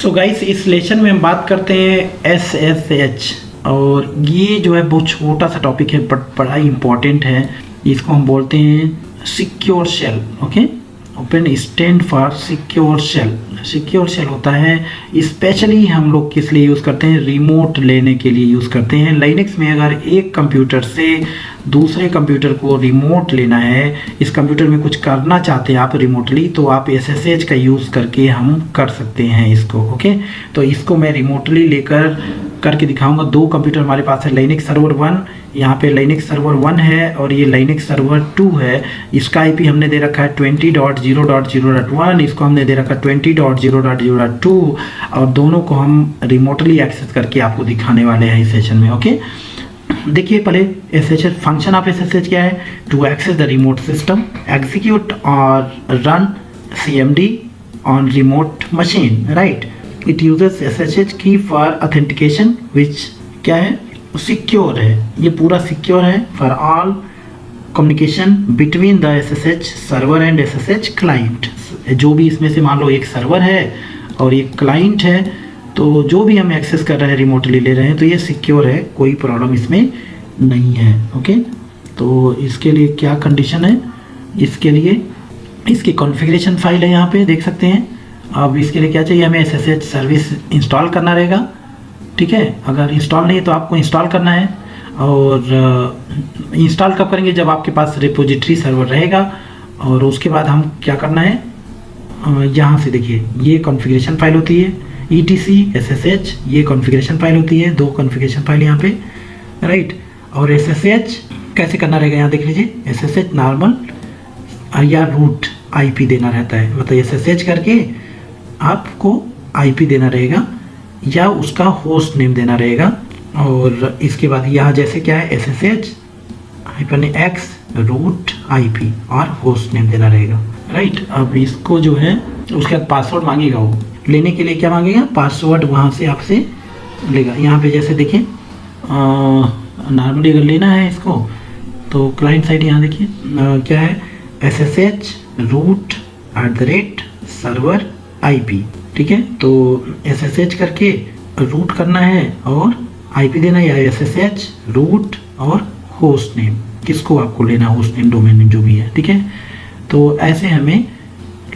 So guys, इस lesson में हम बात करते हैं SSH, और ये जो है बहुत छोटा सा टॉपिक है बट बड़ा ही इम्पोर्टेंट है। इसको हम बोलते हैं secure shell. Okay, open stand for secure shell. Secure shell होता है स्पेशली हम लोग किस लिए यूज़ करते हैं, रिमोट लेने के लिए यूज़ करते हैं। लाइनक्स में अगर एक कंप्यूटर से दूसरे कंप्यूटर को रिमोट लेना है, इस कंप्यूटर में कुछ करना चाहते हैं आप रिमोटली, तो आप SSH का यूज़ करके हम कर सकते हैं इसको। ओके, तो इसको मैं रिमोटली लेकर करके दिखाऊंगा। दो कंप्यूटर हमारे पास है, लाइनक्स सर्वर 1, यहाँ पे लाइनक्स सर्वर 1 है और ये लाइनक्स सर्वर 2 है। इसका IP हमने दे रखा है 20.0.0.1, इसको हमने दे रखा है 20.0.0.2, और दोनों को हम रिमोटली एक्सेस करके आपको दिखाने वाले हैं इस सेशन में। ओके, देखिए पहले SSH फंक्शन ऑफ SSH क्या है, to access the remote system, execute और run CMD on remote machine, right. It uses SSH key for authentication which क्या है, सिक्योर है, ये पूरा सिक्योर है for all communication between the SSH server and SSH client. जो भी इसमें से मान लो एक सर्वर है और एक क्लाइंट है, तो जो भी हम एक्सेस कर रहे हैं रिमोटली ले रहे हैं तो ये सिक्योर है, कोई प्रॉब्लम इसमें नहीं है। ओके, तो इसके लिए क्या कंडीशन है, इसके लिए इसकी कॉन्फ़िगरेशन फाइल है, यहाँ पे देख सकते हैं। अब इसके लिए क्या चाहिए, हमें SSH सर्विस इंस्टॉल करना रहेगा, ठीक है। अगर इंस्टॉल नहीं है तो आपको इंस्टॉल करना है, और इंस्टॉल कब करेंगे, जब आपके पास रिपोजिटरी सर्वर रहेगा। और उसके बाद हम क्या करना है, यहाँ से देखिए ये कॉन्फ़िगरेशन फाइल होती है, ETC SSH, ये कॉन्फ़िगरेशन फाइल होती है, दो कॉन्फ़िगरेशन फाइल यहाँ पे, राइट। और SSH कैसे करना रहेगा, यहाँ देख लीजिए, SSH नॉर्मल या रूट IP देना रहता है, मतलब SSH करके आपको IP देना रहेगा या उसका होस्ट नेम देना रहेगा। और इसके बाद यहाँ जैसे क्या है, SSH-X रूट IP और होस्ट नेम देना रहेगा, राइट। अब इसको जो है उसके बाद पासवर्ड मांगेगा, वो लेने के लिए क्या मांगेगा, पासवर्ड वहाँ से आपसे लेगा। यहाँ पे जैसे देखिए नॉर्मली अगर लेना है इसको तो क्लाइंट साइड यहाँ देखिए क्या है, SSH रूट @सर्वर IP, ठीक है। तो SSH करके रूट करना है और IP देना है, या SSH रूट और होस्ट नेम, किसको आपको लेना, होस्ट नेम डोमेन नेम जो भी है, ठीक है। तो ऐसे हमें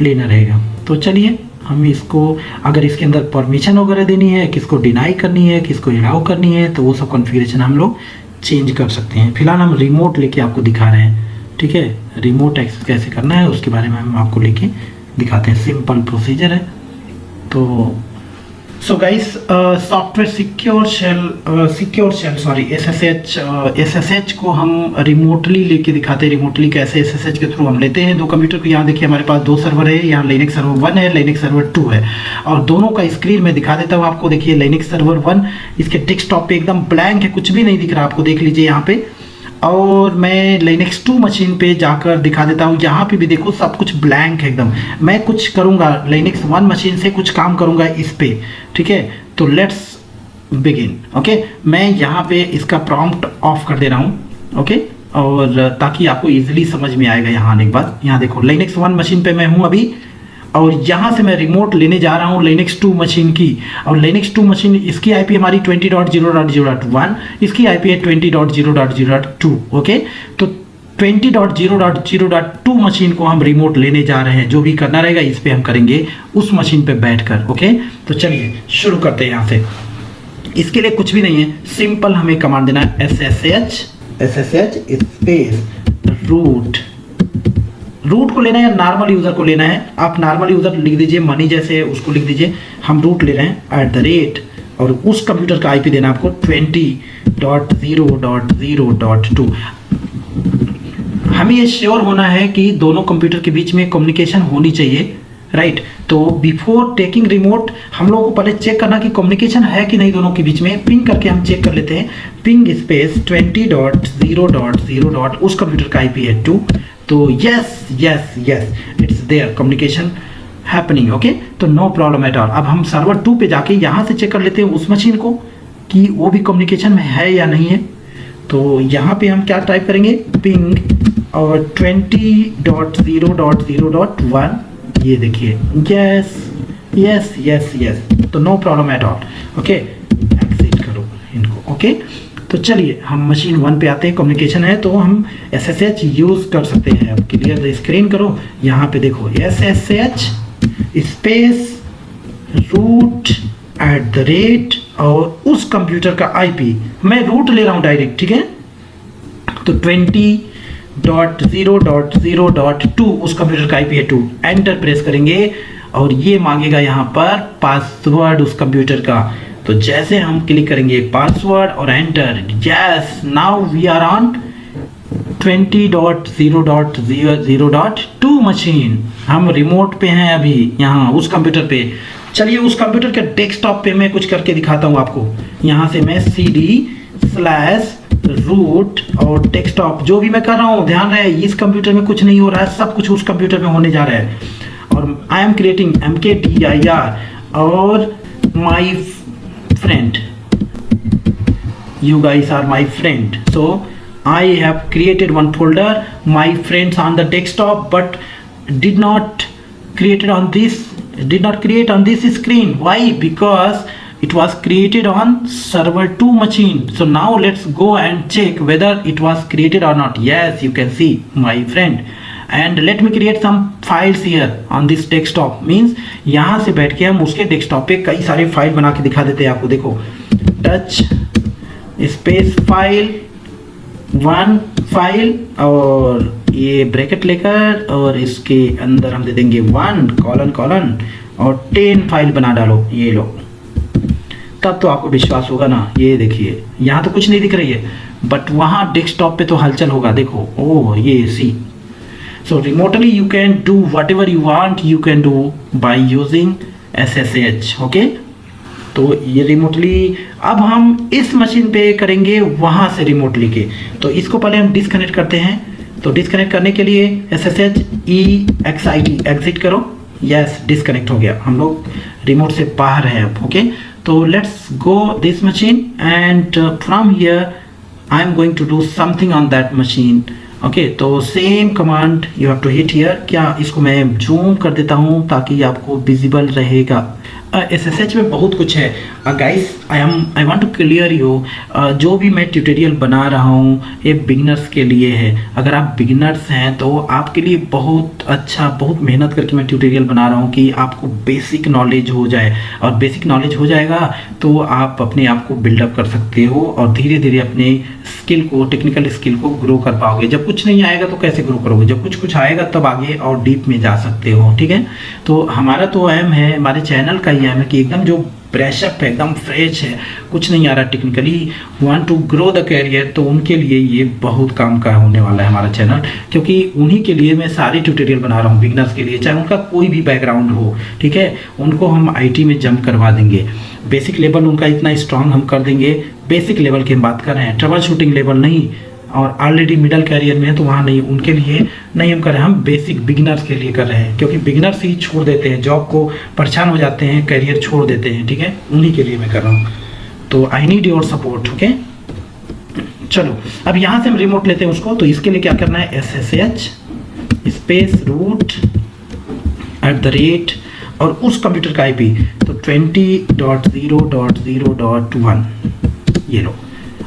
लेना रहेगा। तो चलिए हम इसको, अगर इसके अंदर परमिशन वगैरह देनी है, किसको डिनाई करनी है, किसको अलाउ करनी है, तो वो सब कॉन्फ़िगरेशन हम लोग चेंज कर सकते हैं। फिलहाल हम रिमोट लेके आपको दिखा रहे हैं, ठीक है। रिमोट एक्सेस कैसे करना है उसके बारे में हम आपको लेके दिखाते हैं, सिंपल प्रोसीजर है। तो so guys, software secure shell sorry SSH को हम रिमोटली लेके दिखाते हैं। रिमोटली कैसे SSH के थ्रू हम लेते हैं दो कंप्यूटर को। यहाँ देखिए हमारे पास दो सर्वर है, यहाँ लाइनक्स सर्वर 1 है, लाइनक्स सर्वर 2 है, और दोनों का स्क्रीन में दिखा देता हूँ आपको। देखिए लाइनक्स सर्वर 1 इसके डेस्कटॉप पे एकदम ब्लैंक है, कुछ भी नहीं दिख रहा आपको, देख लीजिए यहाँ पे। और मैं लाइनक्स 2 मशीन पे जाकर दिखा देता हूँ, यहाँ पे भी देखो सब कुछ ब्लैंक है एकदम। मैं कुछ करूँगा लाइनक्स 1 मशीन से, कुछ काम करूँगा इस पे, ठीक है। तो लेट्स बिगिन। ओके, मैं यहाँ पे इसका प्रॉम्प्ट ऑफ कर दे रहा हूँ, ओके, और ताकि आपको इजीली समझ में आएगा। यहाँ आने के बाद यहाँ देखो लाइनक्स 1 मशीन पे मैं हूँ अभी, और यहाँ से मैं रिमोट लेने जा रहा हूँ लाइनक्स 2 मशीन की। और लाइनक्स 2 मशीन इसकी IP हमारी 20.0.0.1, इसकी IP है 20.0.0.2। ओके, तो 20.0.0.2 मशीन को हम रिमोट लेने जा रहे हैं। जो भी करना रहेगा इस पे हम करेंगे उस मशीन पे बैठकर। ओके, तो चलिए शुरू करते हैं यहाँ से। इसके लिए कुछ भी नहीं है, सिंपल हमें कमांड देना है SSH स्पेस रूट को लेना है, नॉर्मल यूज़र को लेना है। आप नॉर्मल यूज़र लिख दीजिए, मनी जैसे उसको लिख दीजिए। हम रूट ले रहे हैं @ और उस कंप्यूटर का IP देना आपको 20.0.0.2। हमें ये श्योर होना है कि दोनों कंप्यूटर के बीच में कम्युनिकेशन होनी चाहिए, राइट। तो बिफोर टेकिंग रिमोट हम लोगों को पहले चेक करना कि कम्युनिकेशन है कि नहीं दोनों के बीच में। पिंग करके हम चेक कर लेते हैं, पिंग स्पेस 20.0.0. उस कंप्यूटर का IP है 2, तो yes it's there, communication happening. Okay, तो नो प्रॉब्लम एट ऑल। अब हम सर्वर 2 पे जाके यहाँ से चेक कर लेते हैं उस मशीन को कि वो भी कम्युनिकेशन में है या नहीं है। तो यहाँ पे हम क्या टाइप करेंगे, पिंग और 20.0.0.1, ये देखिए, यस यस यस यस, तो no problem at all. Okay, exit करो इनको। ओके, तो चलिए हम मशीन 1 पे आते हैं। कम्युनिकेशन है तो हम SSH यूज़ कर सकते हैं। अब क्लियर द स्क्रीन करो, यहाँ पे देखो SSH स्पेस रूट @ और उस कंप्यूटर का IP, मैं रूट ले रहा हूँ डायरेक्ट, ठीक है। तो 20.0.0.2 उस कंप्यूटर का IP है 2, एंटर प्रेस करेंगे और ये मांगेगा यहाँ पर पासवर्ड उस कंप्यूटर का। तो जैसे हम क्लिक करेंगे पासवर्ड और enter, yes now we are on 20.0.0.2 machine. हम रिमोट पे हैं अभी यहाँ उस कंप्यूटर पे। चलिए उस कंप्यूटर के डेस्कटॉप पे मैं कुछ करके दिखाता हूँ आपको। यहाँ से मैं CD/रूट और डेस्कटॉप जो भी मैं कर रहा हूँ, ध्यान रहे इस कंप्यूटर में कुछ नहीं हो रहा है, सब कुछ उस कंप्यूटर में होने जा रहा है। और आई एम क्रिएटिंग mkdir और my friend, you guys are my friend, so I have created one folder my friends on the desktop, but did not create on this screen. Why? Because it was created on server 2 machine. So now let's go and check whether it was created or not. Yes, you can see my friend, and let me create some files here on this desktop. Means यहाँ से बैठ के हम उसके desktop पे कई सारे file बना के दिखा देते हैं आपको। देखो टच स्पेस फाइल 1 फाइल और ये ब्रैकेट लेकर और इसके अंदर हम दे देंगे 1::: और 10 फाइल बना डालो, ये लो, तब तो आपको विश्वास होगा ना। ये देखिए यहाँ तो कुछ नहीं दिख रही है, बट वहाँ डेस्कटॉप पे तो हलचल होगा। देखो ओह ये सी। So remotely you can do whatever you want, you can do by using SSH. Okay? तो ये रिमोटली अब हम इस मशीन पे करेंगे वहाँ से रिमोटली के। तो इसको पहले हम डिस्कनेक्ट करते हैं। तो डिस्कनेक्ट करने के लिए SSH EXIT एग्जिट करो। यस, डिस्कनेक्ट हो गया, हम लोग रिमोट से बाहर हैं अब। ओके, तो let's go this machine and from here I am going to do something on that machine. Okay, तो same command you have to hit here. क्या इसको मैं जूम कर देता हूँ ताकि आपको विजिबल रहेगा। SSH में बहुत कुछ है guys, I want to clear you. जो भी मैं ट्यूटोरियल बना रहा हूँ ये बिगिनर्स के लिए है। अगर आप बिगिनर्स हैं तो आपके लिए बहुत अच्छा, बहुत मेहनत करके मैं ट्यूटोरियल बना रहा हूँ कि आपको बेसिक नॉलेज हो जाए, और बेसिक नॉलेज हो जाएगा तो आप अपने आप को बिल्डअप कर सकते हो और धीरे धीरे अपने स्किल को, टेक्निकल स्किल को ग्रो कर पाओगे। जब कुछ नहीं आएगा तो कैसे ग्रो करोगे, जब कुछ कुछ आएगा तब आगे और डीप में जा सकते हो। ठीक है, तो हमारा तो एम है, हमारे चैनल का ये एम है कि एकदम जो ब्रशअप है, एकदम फ्रेश है, कुछ नहीं आ रहा technically, want to grow the career, तो उनके लिए ये बहुत काम का होने वाला है हमारा चैनल। क्योंकि उन्हीं के लिए मैं सारे ट्यूटोरियल बना रहा हूँ, बिगनर्स के लिए, चाहे उनका कोई भी बैकग्राउंड हो। ठीक है, उनको हम IT में जंप करवा देंगे। बेसिक लेवल उनका इतना स्ट्रांग हम कर देंगे, बेसिक लेवल की हम बात कर रहे हैं, ट्रबल शूटिंग लेवल नहीं। और ऑलरेडी मिडल कैरियर में है तो वहाँ नहीं, उनके लिए नहीं हम कर रहे हैं, हम बेसिक बिगिनर्स के लिए कर रहे हैं। क्योंकि बिगिनर्स ही छोड़ देते हैं, जॉब को परेशान हो जाते हैं, कैरियर छोड़ देते हैं। ठीक है, उन्हीं के लिए मैं कर रहा हूँ। तो I need your support. Okay, चलो अब यहाँ से हम रिमोट लेते हैं उसको। तो इसके लिए क्या करना है, SSH स्पेस रूट @ और उस कंप्यूटर का IP तो 20.0.0.1 ये लो।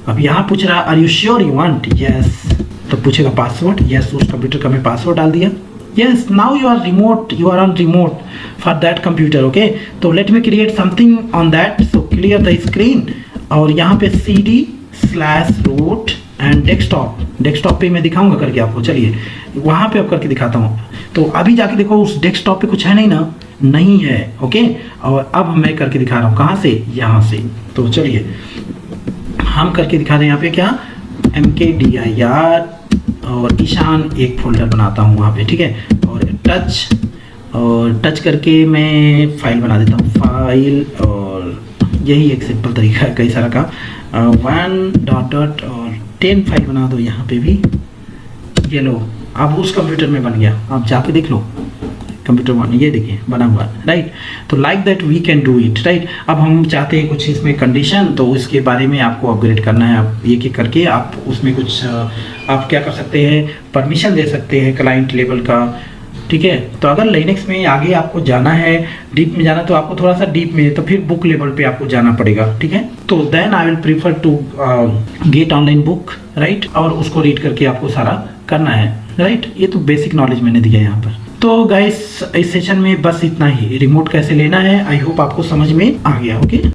अब यहाँ पूछ रहा are you sure you want, yes, तो पूछेगा पासवर्ड, यस, उस कंप्यूटर का मैं पासवर्ड डाल दिया। Yes, now you are remote, you are on remote for that computer. Okay, तो let me create something on that. So clear the screen और यहाँ पे CD/रूट एंड डेस्कटॉप पे मैं दिखाऊंगा करके आपको। चलिए वहाँ पे अब करके दिखाता हूँ। तो अभी जाके देखो उस डेस्कटॉप पे कुछ है नहीं ना, नहीं है। ओके, और अब मैं करके दिखा रहा हूँ, कहाँ से, यहाँ से। तो चलिए हम करके दिखा दें यहाँ पे क्या, mkdir और ईशान एक फोल्डर बनाता हूँ वहाँ पे। ठीक है, और टच करके मैं फाइल बना देता हूँ, फाइल, और यही एक सिंपल तरीका है, कई सारा काम। 1 और 10 फाइल बना दो यहाँ पे भी। ये लो, अब उस कंप्यूटर में बन गया, आप जाके देख लो कंप्यूटर 1, ये देखिए बना हुआ है, राइट। तो like that we can do it, right. अब हम चाहते हैं कुछ इसमें कंडीशन, तो उसके बारे में आपको अपग्रेड करना है। आप एक करके आप उसमें कुछ आप क्या कर सकते हैं, परमिशन दे सकते हैं क्लाइंट लेवल का, ठीक है। तो अगर लिनक्स में आगे आपको जाना है, डीप में जाना, तो आपको थोड़ा सा डीप में, तो फिर बुक लेवल पे आपको जाना पड़ेगा, ठीक है। तो then I will prefer to get online book, right, और उसको रीड करके आपको सारा करना है, राइट। ये तो बेसिक नॉलेज मैंने दिया यहाँ पर। तो गाइस इस सेशन में बस इतना ही, रिमोट कैसे लेना है, आई होप आपको समझ में आ गया, ओके।